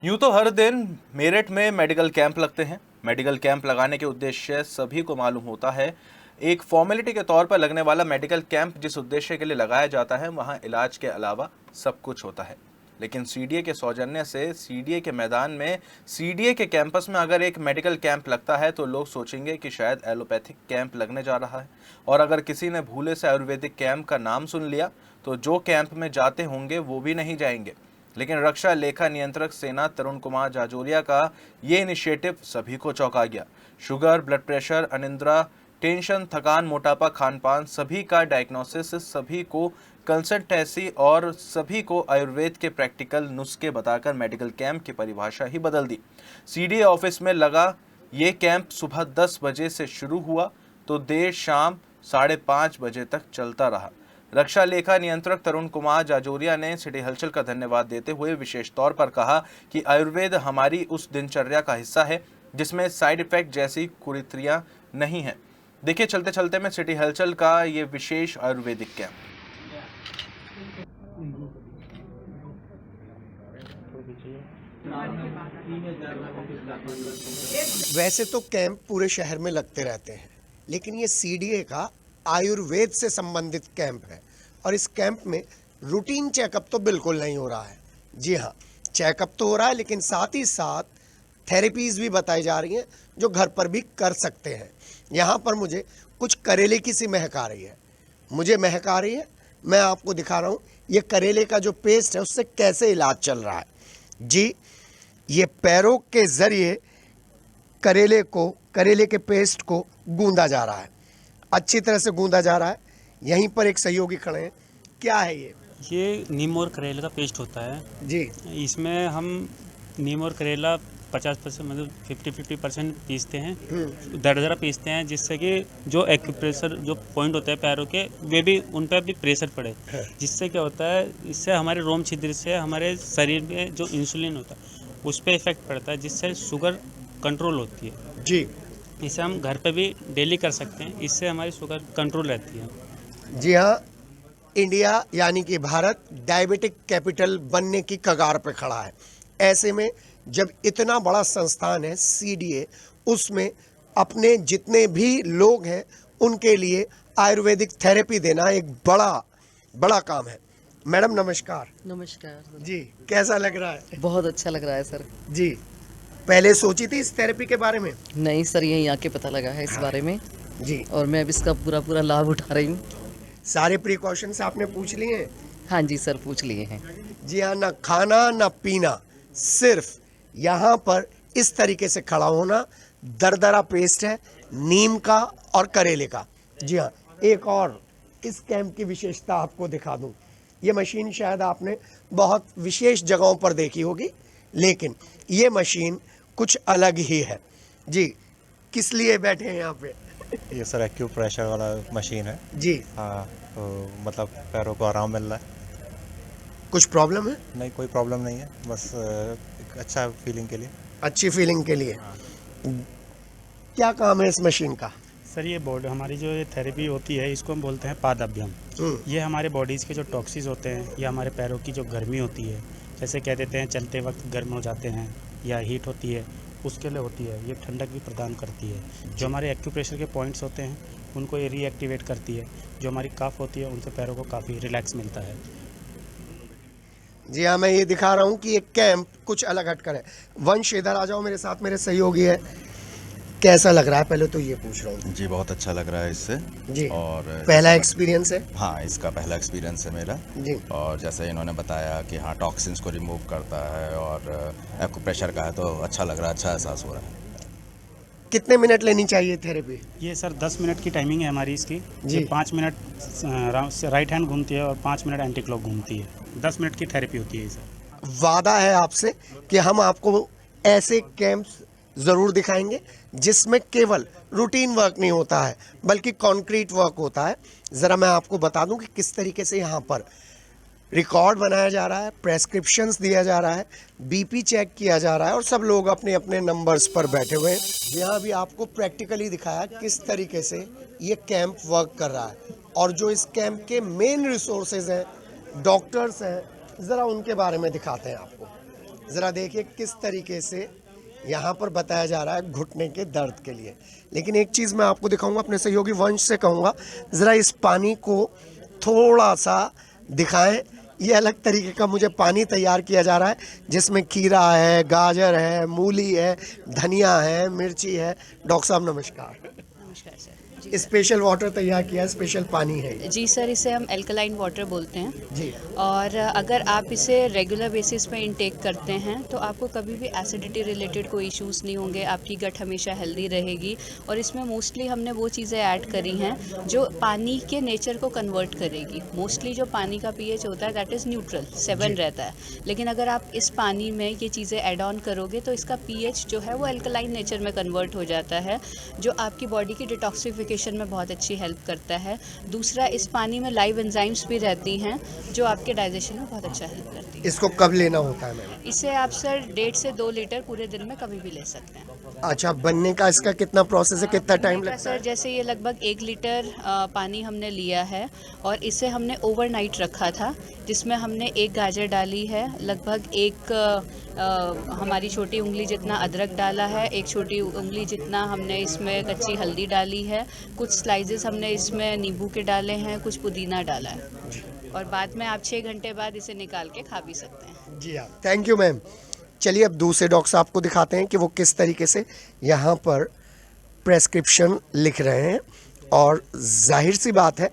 यूँ तो हर दिन मेरठ में मेडिकल कैंप लगते हैं। मेडिकल कैंप लगाने के उद्देश्य सभी को मालूम होता है। एक फॉर्मेलिटी के तौर पर लगने वाला मेडिकल कैंप जिस उद्देश्य के लिए लगाया जाता है, वहाँ इलाज के अलावा सब कुछ होता है। लेकिन सीडीए के सौजन्य से सीडीए के मैदान में, सीडीए के कैंपस में अगर एक मेडिकल कैंप लगता है तो लोग सोचेंगे कि शायद एलोपैथिक कैंप लगने जा रहा है। और अगर किसी ने भूले से आयुर्वेदिक कैंप का नाम सुन लिया तो जो कैंप में जाते होंगे वो भी नहीं जाएंगे। लेकिन रक्षा लेखा नियंत्रक सेना तरुण कुमार जाजोरिया का ये इनिशिएटिव सभी को चौंका गया। शुगर, ब्लड प्रेशर, अनिद्रा, टेंशन, थकान, मोटापा, खान-पान, सभी का डायग्नोसिस, सभी को कंसल्टेंसी और सभी को आयुर्वेद के प्रैक्टिकल नुस्खे बताकर मेडिकल कैंप की परिभाषा ही बदल दी। सीडीए ऑफिस में लगा ये कैंप सुबह 10 बजे से शुरू हुआ तो देर शाम 5:30 बजे तक चलता रहा। रक्षा लेखा नियंत्रक तरुण कुमार जाजोरिया ने सिटी हलचल का धन्यवाद देते हुए विशेष तौर पर कहा कि आयुर्वेद हमारी उस दिनचर्या का हिस्सा है जिसमें साइड इफेक्ट जैसी कुरीतियां नहीं हैं। देखिए चलते चलते में सिटी हलचल का ये विशेष आयुर्वेदिक कैंप। वैसे तो कैंप पूरे शहर में लगते रहते हैं, लेकिन ये सीडीए का आयुर्वेद से संबंधित कैंप है और इस कैंप में रूटीन चेकअप तो बिल्कुल नहीं हो रहा है। जी हाँ, चेकअप तो हो रहा है, लेकिन साथ ही साथ थेरेपीज भी बताई जा रही हैं जो घर पर भी कर सकते हैं। यहाँ पर मुझे कुछ करेले की सी महक आ रही है, मुझे महक आ रही है। मैं आपको दिखा रहा हूँ ये करेले का जो पेस्ट है उससे कैसे इलाज चल रहा है। जी, ये पैरों के ज़रिए करेले के पेस्ट को गूंदा जा रहा है, अच्छी तरह से गूंदा जा रहा है। यहीं पर एक सहयोगी खड़े हैं। क्या है ये नीम और करेले का पेस्ट होता है जी। इसमें हम नीम और करेला 50% मतलब 50% पीसते हैं, दरदरा पीसते हैं, जिससे कि जो एक्यूप्रेशर जो पॉइंट होते हैं पैरों के वे भी उन पर भी प्रेशर पड़े। जिससे क्या होता है, इससे हमारे रोम छिद्र से हमारे शरीर में जो इंसुलिन होता है उस पर इफेक्ट पड़ता है, जिससे शुगर कंट्रोल होती है जी। इसे हम घर पे भी डेली कर सकते हैं, इससे हमारी शुगर कंट्रोल रहती है। जी हाँ, इंडिया यानी कि भारत डायबिटिक कैपिटल बनने की कगार पे खड़ा है। ऐसे में जब इतना बड़ा संस्थान है सीडीए, उसमें अपने जितने भी लोग हैं उनके लिए आयुर्वेदिक थेरेपी देना एक बड़ा काम है। मैडम नमस्कार। नमस्कार जी, कैसा लग रहा है? बहुत अच्छा लग रहा है सर। जी, पहले सोची थी इस थेरेपी के बारे में? नहीं सर, यहीं आके पता लगा है इस बारे में जी। और मैं अब इसका पूरा लाभ उठा रही हूँ। सारे प्रिकॉशंस आपने पूछ लिए हैं? हाँ जी सर, पूछ लिए हैं। जी हाँ, ना खाना ना पीना, सिर्फ यहाँ पर इस तरीके से खड़ा होना। दरदरा पेस्ट है नीम का और करेले का। जी हाँ, एक और इस कैंप की विशेषता आपको दिखा दूँ। ये मशीन शायद आपने बहुत विशेष जगहों पर देखी होगी, लेकिन ये मशीन कुछ अलग ही है। जी, किस लिए बैठे हैं यहाँ पे? ये सर एक्यूप्रेशर वाला मशीन है जी। हाँ, तो मतलब पैरों को आराम मिल रहा है। कुछ प्रॉब्लम है? नहीं, कोई प्रॉब्लम नहीं है, बस एक अच्छा फीलिंग के लिए। अच्छी फीलिंग के लिए। क्या काम है इस मशीन का? सर ये बॉडी हमारी जो ये थेरेपी होती है इसको हम बोलते हैं पादाभ्याम। ये हमारे बॉडीज़ के जो टॉक्सिस होते हैं या हमारे पैरों की जो गर्मी होती है, जैसे कह देते हैं चलते वक्त गर्म हो जाते हैं या हीट होती है, उसके लिए होती है। ये ठंडक भी प्रदान करती है। जो हमारे एक्यूप्रेशर के पॉइंट्स होते हैं उनको ये रीएक्टिवेट करती है। जो हमारी काफ होती है उनसे पैरों को काफ़ी रिलैक्स मिलता है। जी हाँ, मैं ये दिखा रहा हूँ कि ये कैंप कुछ अलग हटकर है। वंश, इधर आ जाओ मेरे साथ, मेरे सहयोगी है। कैसा लग रहा है, पहले तो ये पूछ रहा हूँ। जी, बहुत अच्छा लग रहा है इससे। जी। और पहला एक्सपीरियंस है? हाँ, इसका पहला एक्सपीरियंस है मेरा। जी। और जैसे इन्होंने बताया कि हाँ टॉक्सिन्स को रिमूव करता है और एक्यूप्रेशर का है, तो अच्छा लग रहा है, अच्छा एहसास हो रहा है। कितने मिनट लेनी चाहिए थेरेपी? ये सर 10 मिनट की टाइमिंग है हमारी इसकी। जी। ये 5 मिनट राइट हैंड घूमती है और 5 मिनट एंटी क्लॉक घूमती है। 10 मिनट की थेरेपी होती है सर। वादा है आपसे कि हम आपको ऐसे कैंप्स ज़रूर दिखाएंगे जिसमें केवल रूटीन वर्क नहीं होता है बल्कि कॉन्क्रीट वर्क होता है। ज़रा मैं आपको बता दूं कि किस तरीके से यहाँ पर रिकॉर्ड बनाया जा रहा है, प्रेस्क्रिप्शंस दिया जा रहा है, बीपी चेक किया जा रहा है और सब लोग अपने अपने नंबर्स पर बैठे हुए हैं। यहाँ भी आपको प्रैक्टिकली दिखाया किस तरीके से ये कैंप वर्क कर रहा है और जो इस कैंप के मेन रिसोर्सेज हैं, डॉक्टर्स हैं, ज़रा उनके बारे में दिखाते हैं आपको। ज़रा देखिए किस तरीके से यहाँ पर बताया जा रहा है घुटने के दर्द के लिए। लेकिन एक चीज़ मैं आपको दिखाऊंगा, अपने सहयोगी वंश से कहूँगा ज़रा इस पानी को थोड़ा सा दिखाएं। ये अलग तरीके का मुझे पानी तैयार किया जा रहा है जिसमें खीरा है, गाजर है, मूली है, धनिया है, मिर्ची है। डॉक्टर साहब नमस्कार। नमस्कार सर। जी स्पेशल वाटर तैयार किया है, स्पेशल पानी है। जी सर, इसे हम एल्कलाइन वाटर बोलते हैं जी। और अगर आप इसे रेगुलर बेसिस पे इंटेक करते हैं तो आपको कभी भी एसिडिटी रिलेटेड कोई इश्यूज़ नहीं होंगे, आपकी गट हमेशा हेल्दी रहेगी। और इसमें मोस्टली हमने वो चीज़ें ऐड करी हैं जो पानी के नेचर को कन्वर्ट करेगी। मोस्टली जो पानी का पीएच होता है दैट इज़ न्यूट्रल 7 रहता है, लेकिन अगर आप इस पानी में ये चीज़ें ऐड ऑन करोगे तो इसका पीएच जो है वो एल्कलाइन नेचर में कन्वर्ट हो जाता है, जो आपकी बॉडी की डिटॉक्सिफिकेशन में बहुत अच्छी हेल्प करता है। दूसरा, इस पानी में लाइव एंजाइम्स भी रहती हैं जो आपके डाइजेशन में बहुत अच्छा हेल्प करती है। इसको कब लेना होता है मैम? इसे आप सर 1.5 से 2 लीटर पूरे दिन में कभी भी ले सकते हैं। अच्छा, बनने का इसका कितना प्रोसेस है, कितना टाइम बनने का लगता है? सर जैसे ये लगभग 1 लीटर पानी हमने लिया है और इसे हमने ओवरनाइट रखा था, जिसमें हमने एक गाजर डाली है, लगभग एक हमारी छोटी उंगली जितना अदरक डाला है, एक छोटी उंगली जितना हमने इसमें कच्ची हल्दी डाली है, कुछ स्लाइसेस हमने इसमें नींबू के डाले हैं, कुछ पुदीना डाला है और बाद में आप 6 घंटे बाद इसे निकाल के खा भी सकते हैं। जी हाँ, थैंक यू मैम। चलिए अब दूसरे डॉक्टर साहब को दिखाते हैं कि वो किस तरीके से यहाँ पर प्रेस्क्रिप्शन लिख रहे हैं। और जाहिर सी बात है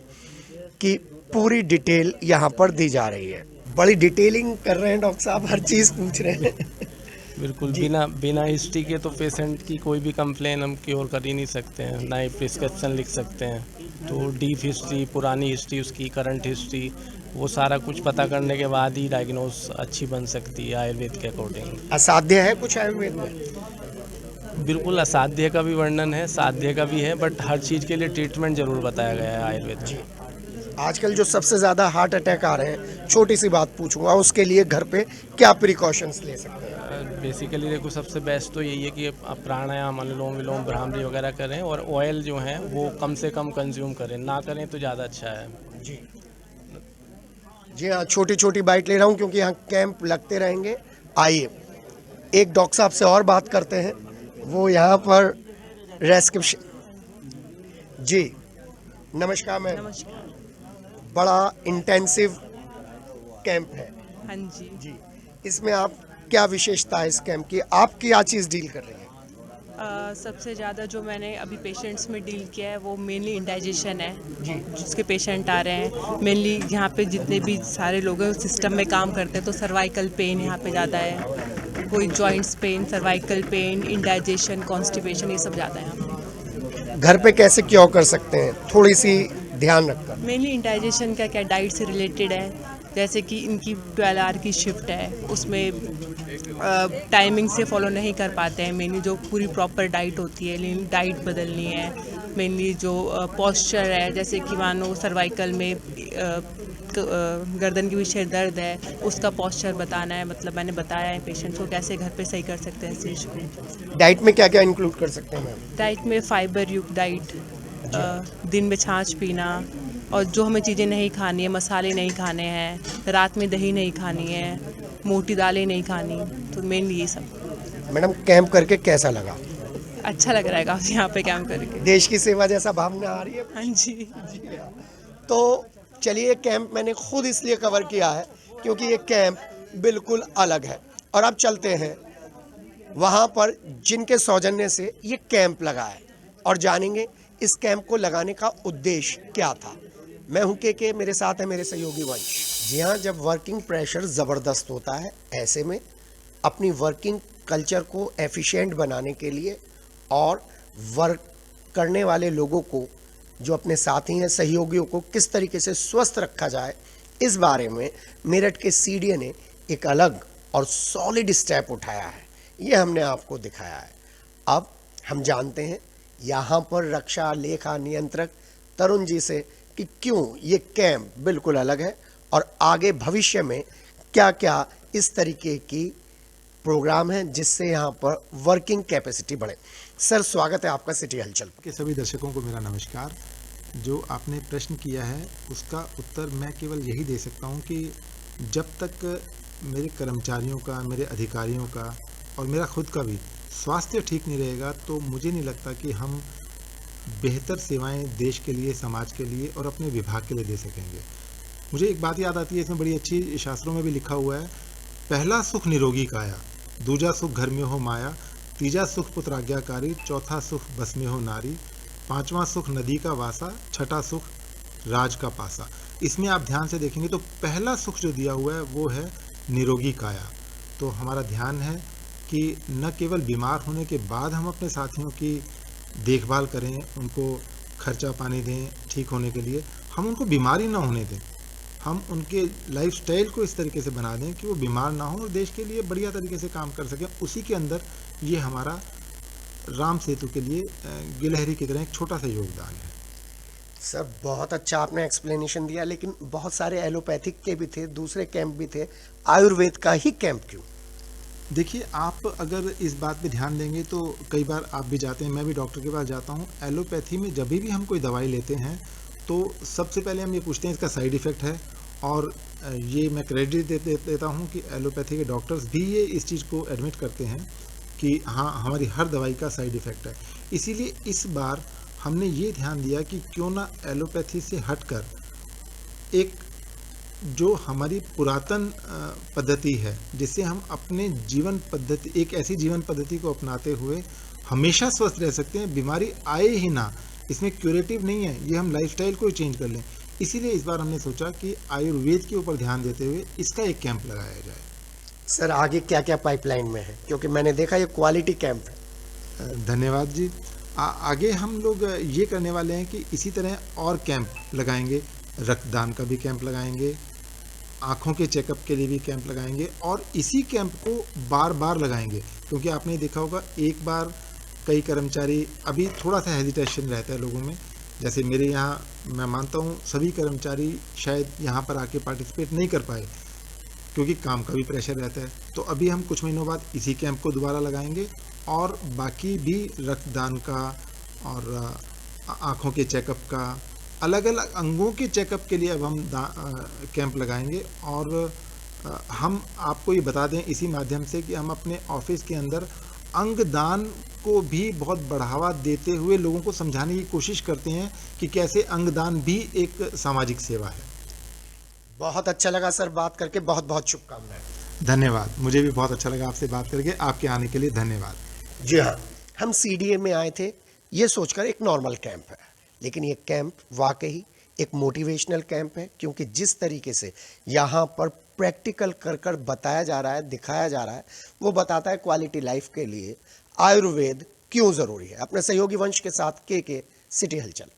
कि पूरी डिटेल यहाँ पर दी जा रही है। बड़ी डिटेलिंग कर रहे हैं डॉक्टर साहब, हर चीज़ पूछ रहे हैं। बिल्कुल, बिना हिस्ट्री के तो पेशेंट की कोई भी कंप्लेन हम क्योर कर ही नहीं सकते हैं, ना ही प्रिस्क्रिप्शन लिख सकते हैं। तो डीप हिस्ट्री, पुरानी हिस्ट्री, उसकी करंट हिस्ट्री, वो सारा कुछ पता करने के बाद ही डायग्नोस अच्छी बन सकती है आयुर्वेद के अकॉर्डिंग। असाध्य है कुछ आयुर्वेद में? बिल्कुल, असाध्य का भी वर्णन है, साध्य का भी है, बट हर चीज़ के लिए ट्रीटमेंट जरूर बताया गया है आयुर्वेद में। आजकल जो सबसे ज़्यादा हार्ट अटैक आ रहे हैं, छोटी सी बात पूछूंगा, उसके लिए घर पे क्या प्रिकॉशंस ले सकते हैं? बेसिकली देखो, सबसे बेस्ट तो यही है कि आप प्राणायाम, अनुलोम विलोम, भ्रामरी वगैरह करें और ऑयल जो है वो कम से कम कंज्यूम करें, ना करें तो ज़्यादा अच्छा है। जी जी हाँ, छोटी छोटी बाइट ले रहा हूँ क्योंकि यहाँ कैंप लगते रहेंगे। आइए एक डॉक्टर साहब से और बात करते हैं, वो यहाँ पर रेस्क्रिप्शन। जी नमस्कार मैम। नमस्कार। बड़ा इंटेंसिव कैंप है। हाँ जी। जी, इसमें आप क्या विशेषता है इस कैंप की, आप क्या चीज़ डील कर रही हैं? सबसे ज़्यादा जो मैंने अभी पेशेंट्स में डील किया है वो मेनली इंडाइजेशन है जी। जिसके पेशेंट आ रहे हैं। मेनली यहाँ पे जितने भी सारे लोग हैं सिस्टम में काम करते हैं, तो सर्वाइकल पेन यहाँ पे ज़्यादा है, कोई joints pain, cervical pain, indigestion, constipation, ये सब ज़्यादा है यहाँ पे। घर पे कैसे क्योर कर सकते हैं, थोड़ी सी ध्यान रखकर? मेनली इंडाइजेशन का क्या डाइट से रिलेटेड है, जैसे कि इनकी 12 आवर की शिफ्ट है, उसमें टाइमिंग से फॉलो नहीं कर पाते हैं। मेनली जो पूरी प्रॉपर डाइट होती है, लेकिन डाइट बदलनी है। मेनली जो पॉस्चर है, जैसे कि मानो सर्वाइकल में गर्दन के पीछे दर्द है, उसका पॉस्चर बताना है। मतलब मैंने बताया है पेशेंट्स को कैसे घर पे सही कर सकते हैं इस चीज़ को। डाइट में क्या क्या इंक्लूड कर सकते हैं मैम? डाइट में फाइबर युक्त डाइट, दिन में छाछ पीना, और जो हमें चीज़ें नहीं खानी है, मसाले नहीं खाने हैं, रात में दही नहीं खानी है, मोटी दालें नहीं खानी, तो मेनली ये सब। मैडम कैंप करके कैसा लगा? अच्छा लग रहा है काफ़ी यहाँ पे कैंप करके। देश की सेवा जैसा भावना आ रही है? हाँ जी। तो चलिए, कैंप मैंने खुद इसलिए कवर किया है क्योंकि ये कैंप बिल्कुल अलग है। और अब चलते हैं वहाँ पर जिनके सौजन्य से ये कैंप लगा है और जानेंगे इस कैंप को लगाने का उद्देश्य क्या था। मैं हूं के, मेरे साथ है मेरे सहयोगी वंश। जी हाँ, जब वर्किंग प्रेशर ज़बरदस्त होता है, ऐसे में अपनी वर्किंग कल्चर को एफिशिएंट बनाने के लिए और वर्क करने वाले लोगों को, जो अपने साथी हैं, सहयोगियों को किस तरीके से स्वस्थ रखा जाए, इस बारे में मेरठ के सीडीए ने एक अलग और सॉलिड स्टेप उठाया है। ये हमने आपको दिखाया है। अब हम जानते हैं यहाँ पर रक्षा लेखा नियंत्रक तरुण जी से कि क्यों ये कैंप बिल्कुल अलग है और आगे भविष्य में क्या क्या इस तरीके की प्रोग्राम है जिससे यहाँ पर वर्किंग कैपेसिटी बढ़े। सर, स्वागत है आपका सिटी हलचल के सभी दर्शकों को मेरा नमस्कार। जो आपने प्रश्न किया है उसका उत्तर मैं केवल यही दे सकता हूँ कि जब तक मेरे कर्मचारियों का, मेरे अधिकारियों का और मेरा खुद का भी स्वास्थ्य ठीक नहीं रहेगा तो मुझे नहीं लगता कि हम बेहतर सेवाएं देश के लिए, समाज के लिए और अपने विभाग के लिए दे सकेंगे। मुझे एक बात याद आती है, इसमें बड़ी अच्छी शास्त्रों में भी लिखा हुआ है, पहला सुख निरोगी काया, दूजा सुख घर में हो माया, तीजा सुख पुत्र आज्ञाकारी, चौथा सुख बस में हो नारी, पांचवा सुख नदी का वासा, छठा सुख राज का पासा। इसमें आप ध्यान से देखेंगे तो पहला सुख जो दिया हुआ है वो है निरोगी काया। तो हमारा ध्यान है कि न केवल बीमार होने के बाद हम अपने साथियों की देखभाल करें, उनको खर्चा पानी दें ठीक होने के लिए, हम उनको बीमारी ना होने दें, हम उनके लाइफस्टाइल को इस तरीके से बना दें कि वो बीमार ना हो और देश के लिए बढ़िया तरीके से काम कर सकें। उसी के अंदर ये हमारा राम सेतु के लिए गिलहरी की तरह एक छोटा सा योगदान है। सर बहुत अच्छा आपने एक्सप्लेनेशन दिया, लेकिन बहुत सारे एलोपैथिक के भी थे, दूसरे कैंप भी थे, आयुर्वेद का ही कैंप क्यों? देखिए, आप अगर इस बात पे ध्यान देंगे तो कई बार आप भी जाते हैं, मैं भी डॉक्टर के पास जाता हूँ, एलोपैथी में जब भी हम कोई दवाई लेते हैं तो सबसे पहले हम ये पूछते हैं इसका साइड इफ़ेक्ट है, और ये मैं क्रेडिट देता हूँ कि एलोपैथी के डॉक्टर्स भी ये इस चीज़ को एडमिट करते हैं कि हाँ, हमारी हर दवाई का साइड इफ़ेक्ट है। इसीलिए इस बार हमने ये ध्यान दिया कि क्यों ना एलोपैथी से हटकर एक जो हमारी पुरातन पद्धति है, जिससे हम अपने जीवन पद्धति, एक ऐसी जीवन पद्धति को अपनाते हुए हमेशा स्वस्थ रह सकते हैं, बीमारी आए ही ना, इसमें क्यूरेटिव नहीं है, ये हम लाइफस्टाइल को ही चेंज कर लें। इसीलिए इस बार हमने सोचा कि आयुर्वेद के ऊपर ध्यान देते हुए इसका एक कैंप लगाया जाए। सर आगे क्या क्या पाइपलाइन में है, क्योंकि मैंने देखा ये क्वालिटी कैंप है। धन्यवाद जी। आगे हम लोग ये करने वाले हैं कि इसी तरह और कैंप लगाएंगे, रक्तदान का भी कैंप लगाएंगे, आँखों के चेकअप के लिए भी कैंप लगाएंगे, और इसी कैंप को बार बार लगाएंगे, क्योंकि आपने देखा होगा एक बार कई कर्मचारी, अभी थोड़ा सा हेजिटेशन रहता है लोगों में, जैसे मेरे यहाँ मैं मानता हूँ सभी कर्मचारी शायद यहाँ पर आके पार्टिसिपेट नहीं कर पाए क्योंकि काम का भी प्रेशर रहता है। तो अभी हम कुछ महीनों बाद इसी कैंप को दोबारा लगाएंगे और बाकी भी रक्तदान का और आँखों के चेकअप का, अलग अलग अंगों के चेकअप के लिए अब हम कैंप लगाएंगे। और हम आपको ये बता दें इसी माध्यम से कि हम अपने ऑफिस के अंदर अंगदान को भी बहुत बढ़ावा देते हुए लोगों को समझाने की कोशिश करते हैं कि कैसे अंगदान भी एक सामाजिक सेवा है। बहुत अच्छा लगा सर बात करके, बहुत बहुत शुभकामनाएं। धन्यवाद, मुझे भी बहुत अच्छा लगा आपसे बात करके, आपके आने के लिए धन्यवाद। जी हाँ, हम सीडीए में आए थे ये सोचकर एक नॉर्मल कैंप है, लेकिन ये कैंप वाकई एक मोटिवेशनल कैंप है, क्योंकि जिस तरीके से यहाँ पर प्रैक्टिकल कर कर बताया जा रहा है, दिखाया जा रहा है, वो बताता है क्वालिटी लाइफ के लिए आयुर्वेद क्यों ज़रूरी है। अपने सहयोगी वंश के साथ के सिटी हलचल।